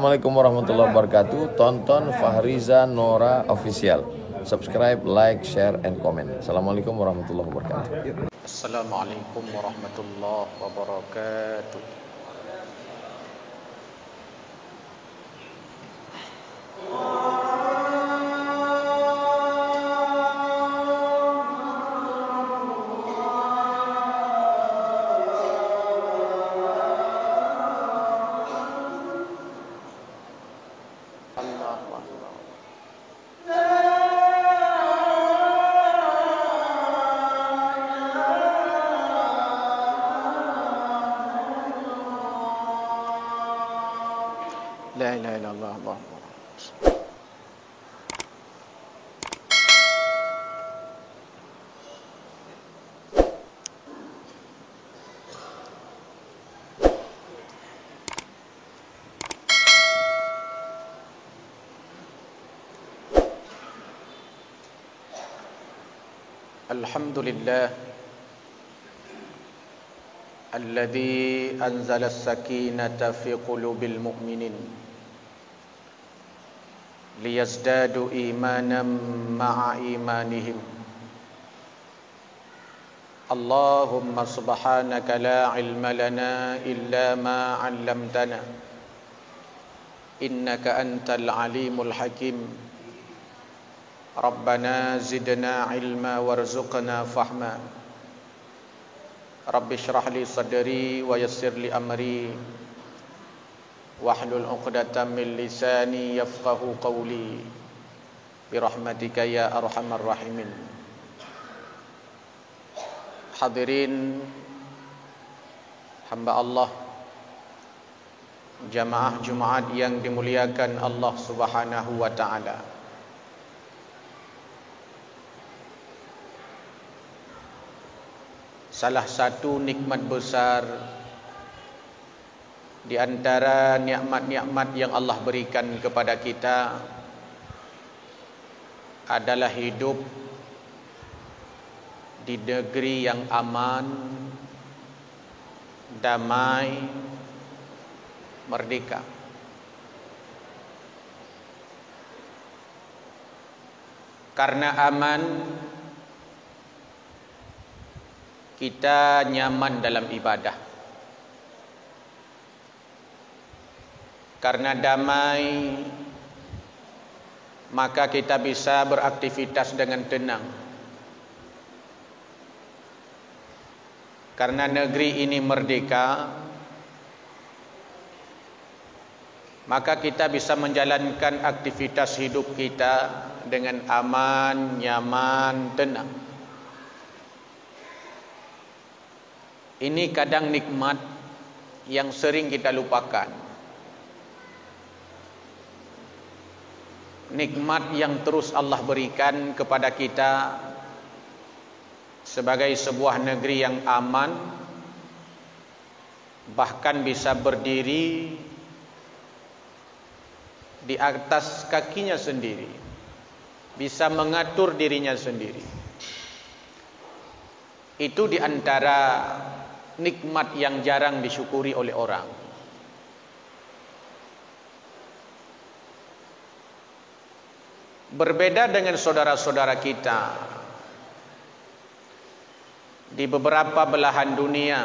Assalamualaikum warahmatullahi wabarakatuh. Tonton Fahriza Nora Official. Subscribe, like, share, and comment. Assalamualaikum warahmatullahi wabarakatuh. Assalamualaikum warahmatullahi wabarakatuh. La ilaha illallah Allahumma Alhamdulillah alladzi anzala as-sakinata fi qulubil mu'minin liyazdadu imanan ma'a imanihim. Allahumma subhanaka la ilma lana illa ma 'allamtana innaka antal alimul hakim. Rabbana zidna ilma warzuqna fahma. Rabbi shrah li sadri wa yassir li amri wahlul 'uqdatam min lisani yafqahu qawli birahmatika ya arhamar rahimin. Hadirin hamba Allah, jamaah Jumat yang dimuliakan Allah Subhanahu wa taala. Salah satu nikmat besar di antara nikmat-nikmat yang Allah berikan kepada kita adalah hidup di negeri yang aman, damai, merdeka. Karena aman, kita nyaman dalam ibadah. Karena damai, maka kita bisa beraktivitas dengan tenang. Karena negeri ini merdeka, maka kita bisa menjalankan aktivitas hidup kita dengan aman, nyaman, tenang. Ini kadang nikmat yang sering kita lupakan. Nikmat yang terus Allah berikan kepada kita sebagai sebuah negeri yang aman, bahkan bisa berdiri di atas kakinya sendiri, bisa mengatur dirinya sendiri. Itu di antara nikmat yang jarang disyukuri oleh orang. Berbeda dengan saudara-saudara kita di beberapa belahan dunia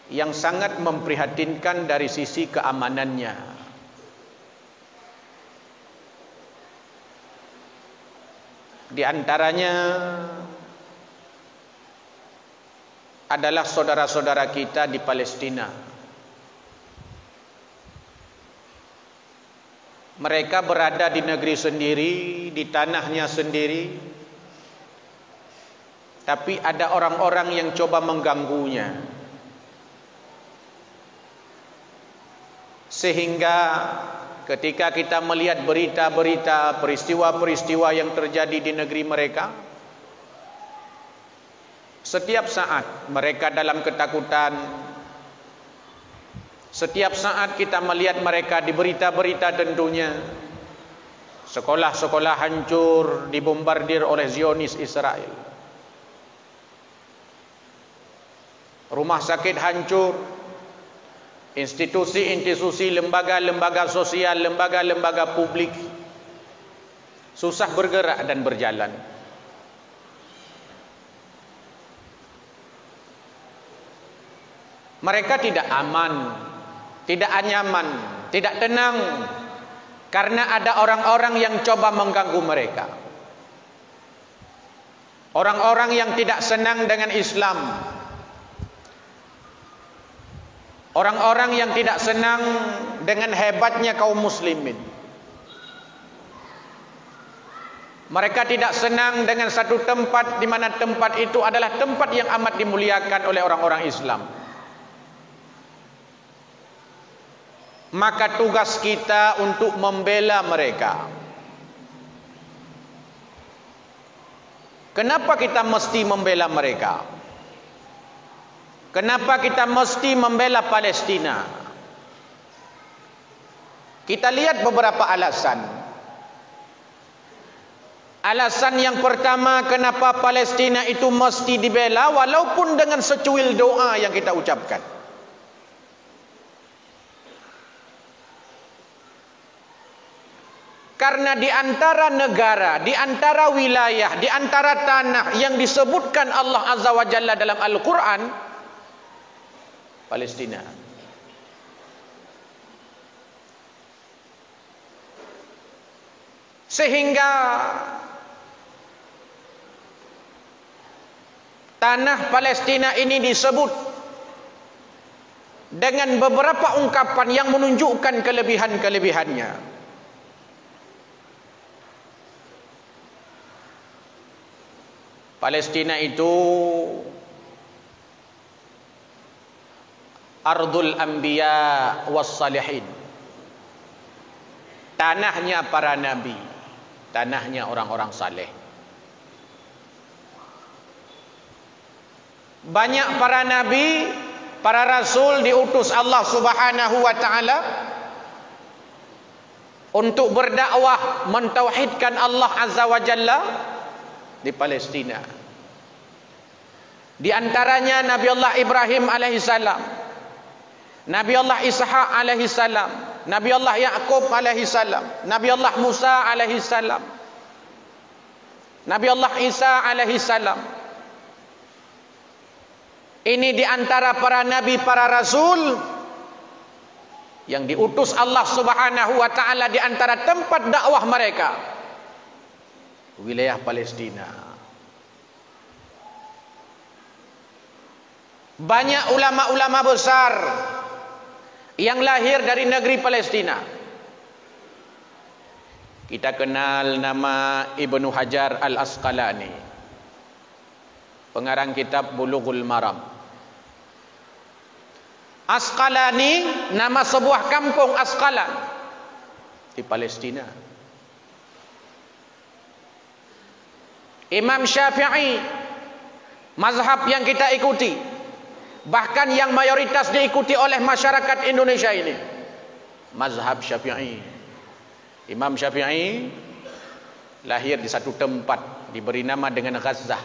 yang sangat memprihatinkan dari sisi keamanannya. Di antaranya adalah saudara-saudara kita di Palestina. Mereka berada di negeri sendiri, di tanahnya sendiri, tapi ada orang-orang yang coba mengganggunya, sehingga ketika kita melihat berita-berita, peristiwa-peristiwa yang terjadi di negeri mereka, setiap saat mereka dalam ketakutan. Setiap saat kita melihat mereka di berita-berita tentunya. Sekolah-sekolah hancur, dibombardir oleh Zionis Israel. Rumah sakit hancur, institusi-institusi, lembaga-lembaga sosial, lembaga-lembaga publik susah bergerak dan berjalan. Mereka tidak aman, tidak nyaman, tidak tenang, karena ada orang-orang yang coba mengganggu mereka. Orang-orang yang tidak senang dengan Islam, orang-orang yang tidak senang dengan hebatnya kaum muslimin. Mereka tidak senang dengan satu tempat di mana tempat itu adalah tempat yang amat dimuliakan oleh orang-orang Islam. Maka tugas kita untuk membela mereka. Kenapa kita mesti membela mereka? Kenapa kita mesti membela Palestina? Kita lihat beberapa alasan. Alasan yang pertama, kenapa Palestina itu mesti dibela walaupun dengan secuil doa yang kita ucapkan. Karena di antara negara, di antara wilayah, di antara tanah yang disebutkan Allah Azza wa Jalla dalam Al-Quran, Palestina. Sehingga tanah Palestina ini disebut dengan beberapa ungkapan yang menunjukkan kelebihan-kelebihannya. Palestina itu Ardul Anbiya was Salihin, tanahnya para nabi, tanahnya orang-orang saleh. Banyak para nabi, para rasul diutus Allah Subhanahu wa taala untuk berdakwah mentauhidkan Allah Azza wa Jalla di Palestina. Di antaranya Nabi Allah Ibrahim alaihissalam, Nabi Allah Ishaq alaihissalam, Nabi Allah Yaqub alaihissalam, Nabi Allah Musa alaihissalam, Nabi Allah Isa alaihissalam. Ini di antara para nabi, para rasul yang diutus Allah Subhanahu wa taala di antara tempat dakwah mereka, wilayah Palestina. Banyak ulama-ulama besar yang lahir dari negeri Palestina. Kita kenal nama Ibnu Hajar Al-Asqalani, pengarang kitab Bulughul Maram. Asqalani nama sebuah kampung, Asqalan, di Palestina. Imam Syafi'i, mazhab yang kita ikuti, bahkan yang mayoritas diikuti oleh masyarakat Indonesia ini, mazhab Syafi'i. Imam Syafi'i lahir di satu tempat diberi nama dengan Gaza.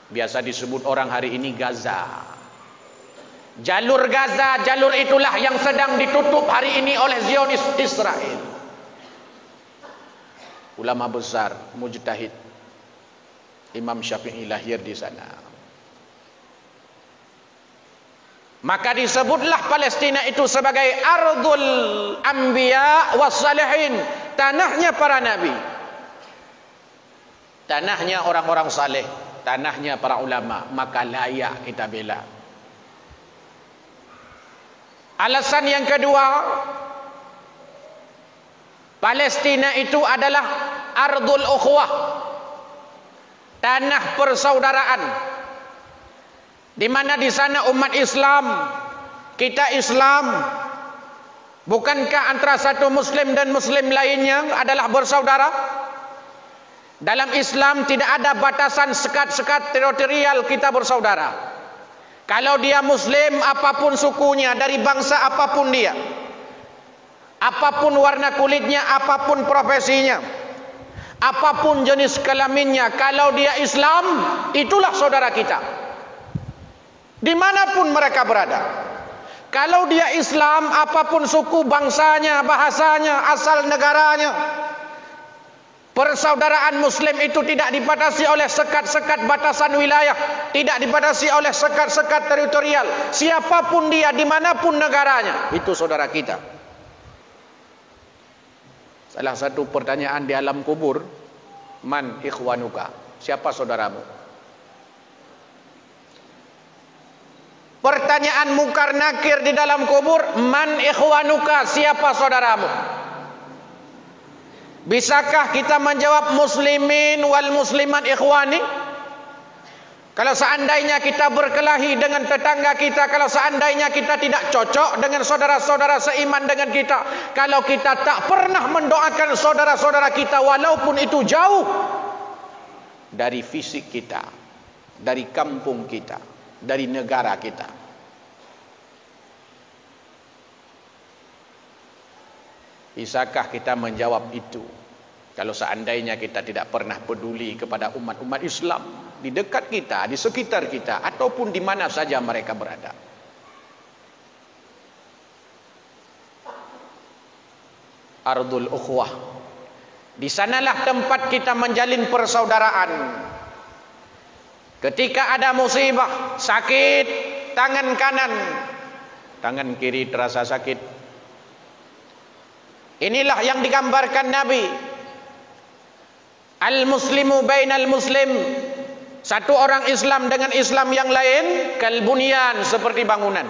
Biasa disebut orang hari ini Gaza. Jalur Gaza, jalur itulah yang sedang ditutup hari ini oleh Zionis Israel. Ulama besar, mujtahid, Imam Syafi'i lahir di sana. Maka disebutlah Palestina itu sebagai Ardul Anbiya was Salihin, tanahnya para nabi, tanahnya orang-orang saleh, tanahnya para ulama. Maka layak kita bela. Alasan yang kedua, Palestina itu adalah Ardul Ukhuwah, tanah persaudaraan, di mana di sana umat Islam, kita Islam. Bukankah antara satu Muslim dan Muslim lainnya adalah bersaudara? Dalam Islam tidak ada batasan sekat-sekat teritorial, kita bersaudara. Kalau dia Muslim, apapun sukunya, dari bangsa apapun dia, apapun warna kulitnya, apapun profesinya, apapun jenis kelaminnya, kalau dia Islam, itulah saudara kita. dimanapun mereka berada. Kalau dia Islam, apapun suku bangsanya, bahasanya, asal negaranya, persaudaraan Muslim itu tidak dibatasi oleh sekat-sekat batasan wilayah, tidak dibatasi oleh sekat-sekat teritorial. Siapapun dia, dimanapun negaranya, itu saudara kita. Salah satu pertanyaan di alam kubur, man ikhwanuka, siapa saudaramu? Pertanyaan mungkar nakir di dalam kubur, man ikhwanuka, siapa saudaramu? Bisakah kita menjawab muslimin wal muslimat ikhwani? Kalau seandainya kita berkelahi dengan tetangga kita, kalau seandainya kita tidak cocok dengan saudara-saudara seiman dengan kita, kalau kita tak pernah mendoakan saudara-saudara kita walaupun itu jauh dari fisik kita, dari kampung kita, dari negara kita. Bisakah kita menjawab itu? Kalau seandainya kita tidak pernah peduli kepada umat-umat Islam di dekat kita, di sekitar kita, ataupun di mana saja mereka berada. Ardul Ukhwah. Di sanalah tempat kita menjalin persaudaraan. Ketika ada musibah, sakit, tangan kanan, tangan kiri terasa sakit. Inilah yang digambarkan Nabi. Al-muslimu bainal muslim. Satu orang Islam dengan Islam yang lain kalbunyan, seperti bangunan.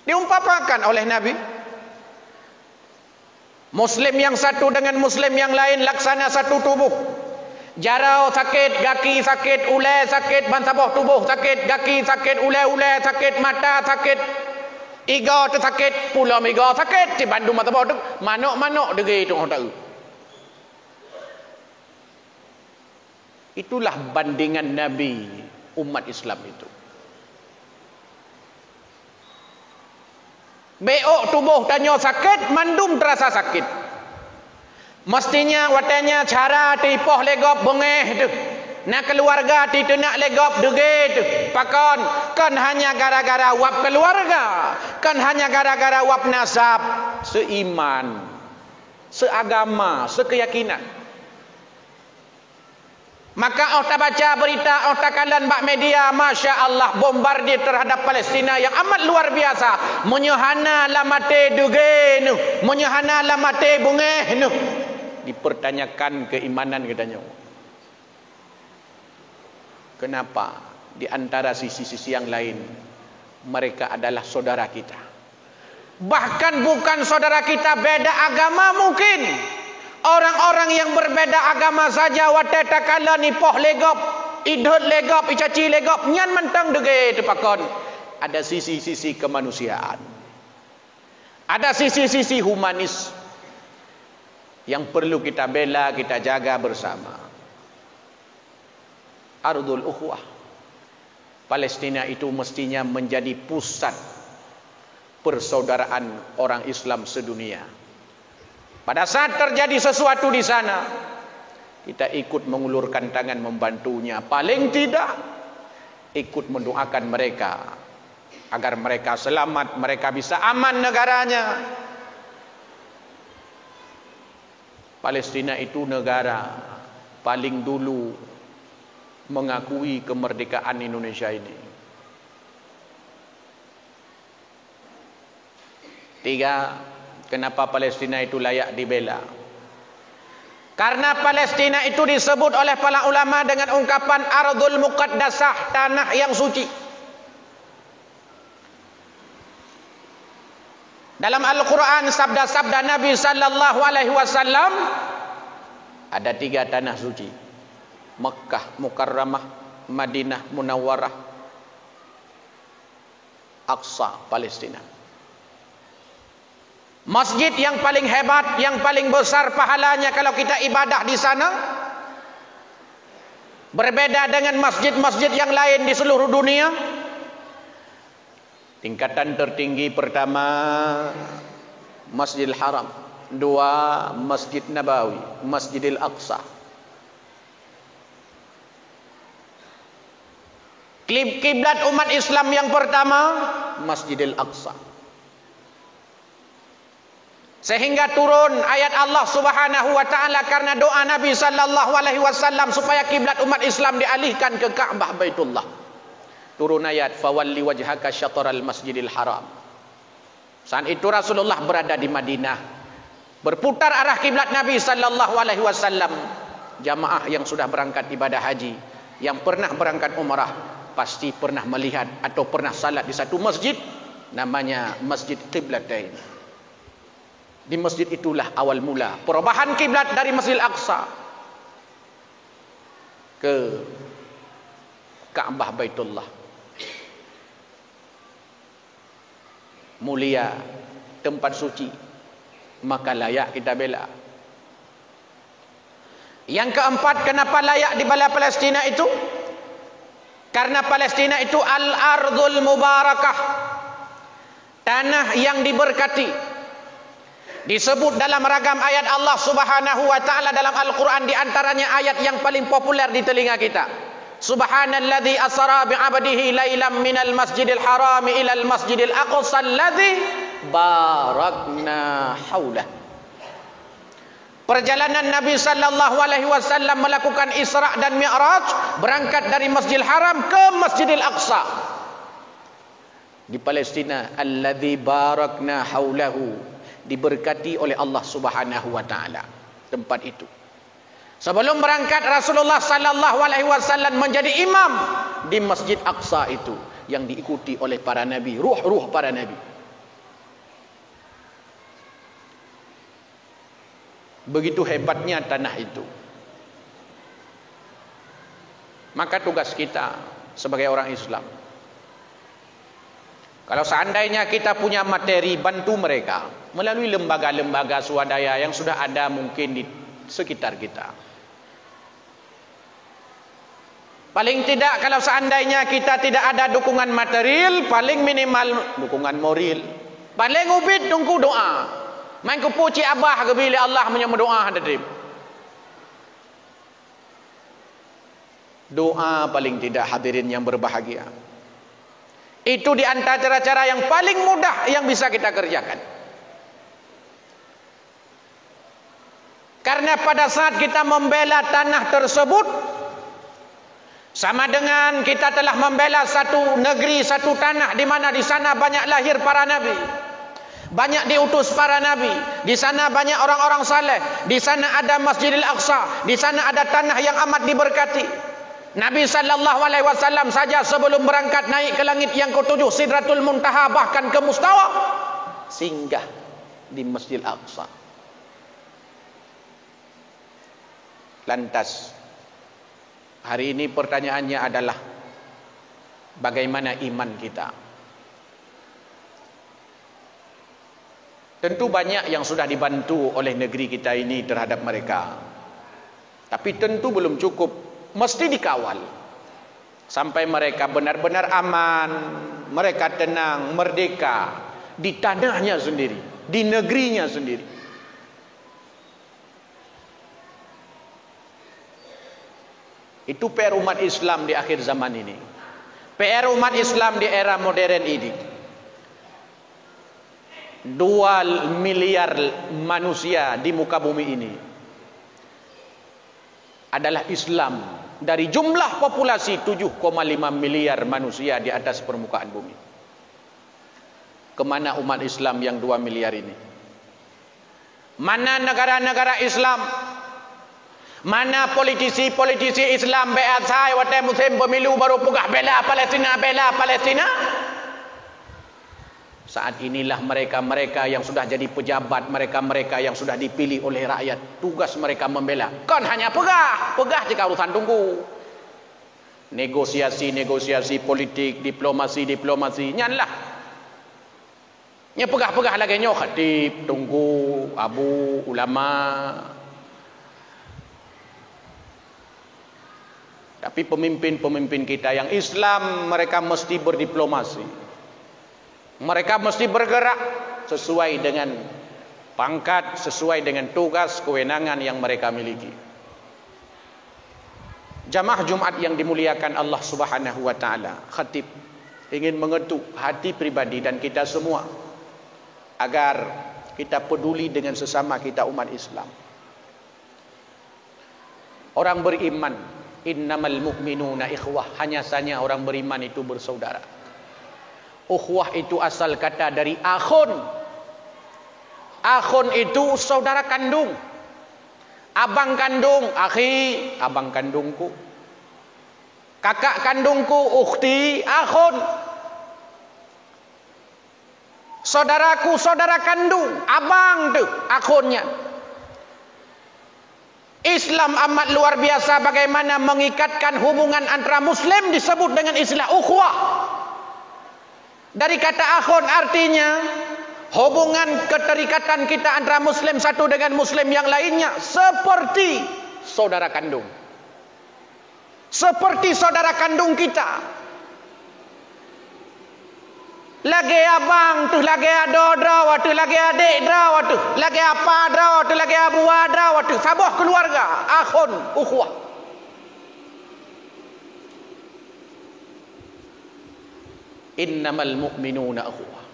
Diumpamakan oleh Nabi. Muslim yang satu dengan Muslim yang lain laksana satu tubuh. Jarau sakit, kaki sakit, ulai sakit, bansabah tubuh sakit, kaki sakit, ulai sakit, mata sakit, iga tu sakit, pulau iga sakit, di Bandung mata bawah tu manuk-manuk degi itu orang tahu. Itulah bandingan Nabi umat Islam itu. Beok tubuh tanya sakit, mandum terasa sakit. Mestinya watanya cara tipoh legop bengeh tu. Nak keluarga ti nak legop dege tu. Pakon kan hanya gara-gara wap keluarga, kan hanya gara-gara wap nasab, seiman, seagama, sekeyakinan. Maka orang baca berita, orang kalan bak media, Masya Allah, bombardir terhadap Palestina yang amat luar biasa. Menyahana lamate dugenu, menyahana lamate bungehnu. Dipertanyakan keimanan katanya. Kenapa? Di antara sisi-sisi yang lain, mereka adalah saudara kita. Bahkan bukan saudara kita, beda agama mungkin. Orang-orang yang berbeda agama saja wateta kala ni poh legop, idhut legop, icaci legop, nyan mentang dege tepakon. Ada sisi-sisi kemanusiaan. Ada sisi-sisi humanis yang perlu kita bela, kita jaga bersama. Ardul Ukhwah. Palestina itu mestinya menjadi pusat persaudaraan orang Islam sedunia. Pada saat terjadi sesuatu di sana, kita ikut mengulurkan tangan membantunya. Paling tidak, ikut mendoakan mereka agar mereka selamat, mereka bisa aman negaranya. Palestina itu negara paling dulu mengakui kemerdekaan Indonesia ini. 3. Kenapa Palestina itu layak dibela? Karena Palestina itu disebut oleh para ulama dengan ungkapan Ardul Muqaddasah, tanah yang suci. Dalam Al-Quran sabda-sabda Nabi sallallahu alaihi wasallam ada 3 tanah suci. Mekkah Mukarramah, Madinah Munawwarah, Aqsa Palestina. Masjid yang paling hebat, yang paling besar pahalanya kalau kita ibadah di sana, berbeda dengan masjid-masjid yang lain di seluruh dunia. Tingkatan tertinggi pertama Masjidil Haram, 2 Masjid Nabawi, Masjidil Aqsa. Kiblat umat Islam yang pertama Masjidil Aqsa. Sehingga turun ayat Allah Subhanahu wa taala karena doa Nabi sallallahu alaihi wasallam supaya kiblat umat Islam dialihkan ke Ka'bah Baitullah. Turun ayat fawalli wajhaka syatral Masjidil Haram. Saat itu Rasulullah berada di Madinah, berputar arah kiblat Nabi sallallahu alaihi wasallam. Jamaah yang sudah berangkat ibadah haji, yang pernah berangkat umrah, pasti pernah melihat atau pernah salat di satu masjid namanya Masjid Qiblatain. Di masjid itulah awal mula perubahan kiblat dari Masjidil Aqsa ke Ka'bah Baitullah. Mulia, tempat suci, maka layak kita bela. Yang keempat, kenapa layak dibela Palestina itu? Karena Palestina itu al-ardhul mubarakah, tanah yang diberkati. Disebut dalam ragam ayat Allah Subhanahu wa taala dalam Al-Qur'an, di antaranya ayat yang paling populer di telinga kita. Subhanalladzi asra bi 'abdihi lailan minal masjidil harami ilal masjidil aqsa alladzi barakna haulah. Perjalanan Nabi sallallahu alaihi wasallam melakukan Isra dan Mi'raj, berangkat dari Masjidil Haram ke Masjidil Aqsa. Di Palestina, alladzi barakna haulahu, diberkati oleh Allah Subhanahu wa taala tempat itu. Sebelum berangkat Rasulullah sallallahu alaihi wasallam menjadi imam di Masjid Aqsa itu yang diikuti oleh para nabi, ruh-ruh para nabi. Begitu hebatnya tanah itu. Maka tugas kita sebagai orang Islam, kalau seandainya kita punya materi, bantu mereka melalui lembaga-lembaga swadaya yang sudah ada mungkin di sekitar kita. Paling tidak kalau seandainya kita tidak ada dukungan material, paling minimal dukungan moral. Paling ubit tunggu doa. Main ku puji abah ke bila Allah menyambut doa hadirin. Doa paling tidak hadirin yang berbahagia. Itu di antara cara-cara yang paling mudah yang bisa kita kerjakan. Karena pada saat kita membela tanah tersebut, sama dengan kita telah membela satu negeri, satu tanah di mana di sana banyak lahir para nabi, banyak diutus para nabi, di sana banyak orang-orang saleh, di sana ada Masjidil Aqsa, di sana ada tanah yang amat diberkati. Nabi sallallahu alaihi wasallam saja sebelum berangkat naik ke langit yang ke-7 Sidratul Muntaha, bahkan ke Mustawa, singgah di Masjidil Aqsa. Lantas hari ini pertanyaannya adalah bagaimana iman kita? Tentu banyak yang sudah dibantu oleh negeri kita ini terhadap mereka, tapi tentu belum cukup, mesti dikawal sampai mereka benar-benar aman, mereka tenang, merdeka di tanahnya sendiri, di negerinya sendiri. Itu PR umat Islam di akhir zaman ini, PR umat Islam di era modern ini. 2 miliar manusia di muka bumi ini adalah Islam. Dari jumlah populasi 7,5 miliar manusia di atas permukaan bumi. Kemana umat Islam yang 2 miliar ini? Mana negara-negara Islam? Mana politisi-politisi Islam beat saya waktu musim pemilu baru pegah bela Palestina, bela Palestina? Saat inilah mereka-mereka yang sudah jadi pejabat, mereka-mereka yang sudah dipilih oleh rakyat, tugas mereka membela. Kan hanya pegah jika urusan tunggu. Negosiasi politik, diplomasi, nyanlah. Nya pegah lagi nyo khatib, tunggu, abu, ulama. Tapi pemimpin-pemimpin kita yang Islam, mereka mesti berdiplomasi. Mereka mesti bergerak sesuai dengan pangkat, sesuai dengan tugas, kewenangan yang mereka miliki. Jamaah Jumat yang dimuliakan Allah Subhanahu wa taala, khatib ingin mengetuk hati pribadi dan kita semua agar kita peduli dengan sesama kita umat Islam. Orang beriman, innamal mu'minuna ikhwah, hanya saja orang beriman itu bersaudara. Ukhuwah itu asal kata dari akhun. Akhun itu saudara kandung. Abang kandung, akhi, abang kandungku. Kakak kandungku, ukhti, akhun. Saudaraku, saudara kandung, abang tu, akhunnya. Islam amat luar biasa bagaimana mengikatkan hubungan antara Muslim disebut dengan istilah ukhuwah. Dari kata akhun artinya hubungan keterikatan kita antara Muslim satu dengan Muslim yang lainnya seperti saudara kandung. Seperti saudara kandung kita. Lagi abang tu, lagi ado draw tu, lagi adik draw tu, lagi apa draw tu, lagi abu draw tu. Sabuh keluarga, akhun, ukhuwah. Innamal mu'minuna ukhuwah.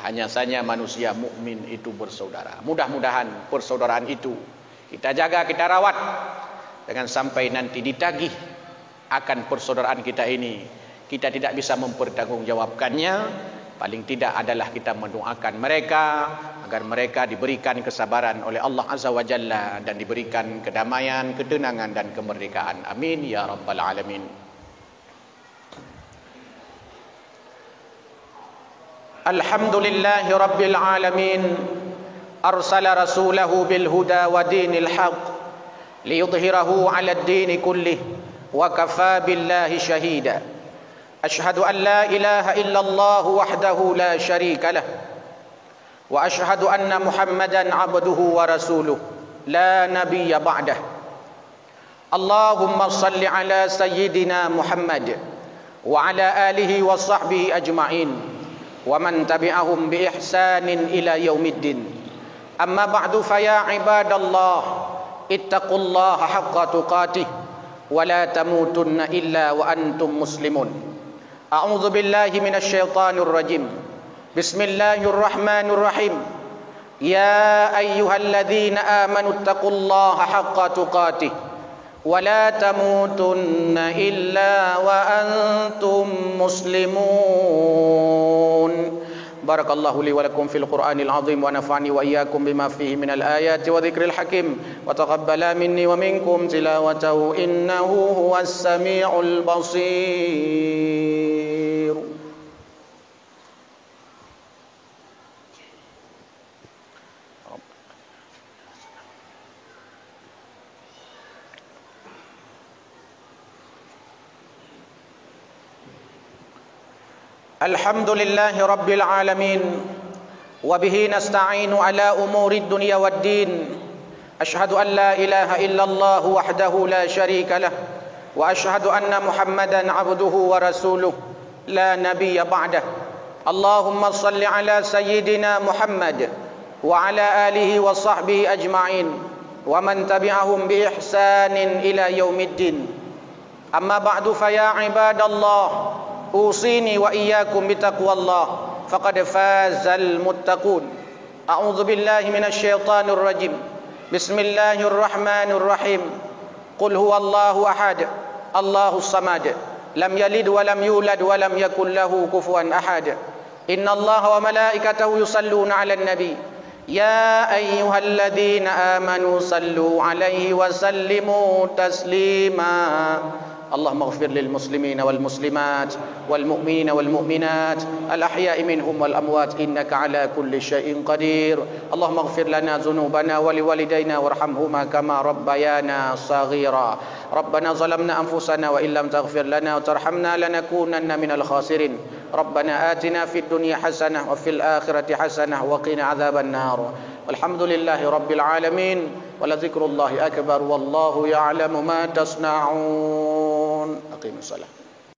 Hanya saja manusia mukmin itu bersaudara. Mudah-mudahan persaudaraan itu kita jaga, kita rawat, jangan sampai nanti ditagih akan persaudaraan kita ini. Kita tidak bisa mempertanggungjawabkannya. Paling tidak adalah kita mendoakan mereka agar mereka diberikan kesabaran oleh Allah Azza wa Jalla dan diberikan kedamaian, ketenangan dan kemerdekaan. Amin ya rabbal alamin. Alhamdulillahi rabbil alamin. Arsala rasulahu bil huda wa dinil haq liyudhhirahu 'ala ad-din kullih wa kafa billahi shahida. Ashhadu an la ilaha illallah wahdahu la sharika lah wa ashhadu anna Muhammadan 'abduhu wa rasuluh la nabiyya ba'dah. Allahumma salli 'ala sayyidina Muhammad wa 'ala alihi wa sahbihi ajma'in wa man tabi'ahum bi ihsanin ila yaumiddin. Amma ba'du fa ya ibadallah ittaqullaha haqqa tuqatih wa la tamutunna illa wa antum muslimun. A'udzu billahi minasy syaithanir rajim. Bismillahir rahmanir rahim. Ya ayyuhalladzina amanu taqullaha haqqa tuqatih wa la tamutunna illa wa antum muslimun. Barakallahu li wa lakum fil Qur'anil azim wa nafa'ani wa iyyakum bima fihi minal ayati wa dzikril hakim wa taqabbala minni wa minkum tilawatahu innahu huwas samiul basir. Alhamdulillahi rabbil alamin wa bihi nasta'inu ala umuri dunya waddin. Ashhadu an la ilaha illallah wahdahu la syarika lah wa ashhadu anna Muhammadan 'abduhu wa rasuluh la nabiyya ba'dah. Allahumma salli ala sayyidina Muhammad wa ala alihi wa sahbihi ajma'in wa man tabi'ahum bi ihsanin ila yaumiddin. Amma ba'du fa ya ibadallah أوصيني وإياكم بتقوى الله فقد فاز المتقون. أعوذ بالله من الشيطان الرجيم. بسم الله الرحمن الرحيم. قل هو الله أحد الله الصمد لم يلد ولم يولد ولم يكن له كفوا أحد. إن الله وملائكته يصلون على النبي يا أيها الذين آمنوا صلوا عليه وسلموا تسليما. اللهم اغفر للمسلمين والمسلمات والمؤمنين والمؤمنات الأحياء منهم والأموات إنك على كل شيء قدير. اللهم اغفر لنا ذنوبنا ولوالدينا وارحمهما كما ربيانا صغيرا. ربنا ظلمنا أنفسنا وإن لم تغفر لنا وترحمنا لنكونن من الخاسرين. ربنا آتنا في الدنيا حسنة وفي الآخرة حسنة وقنا عذاب النار. والحمد لله رب العالمين ولذكر الله أكبر والله يعلم ما تصنعون. أقيموا الصلاة.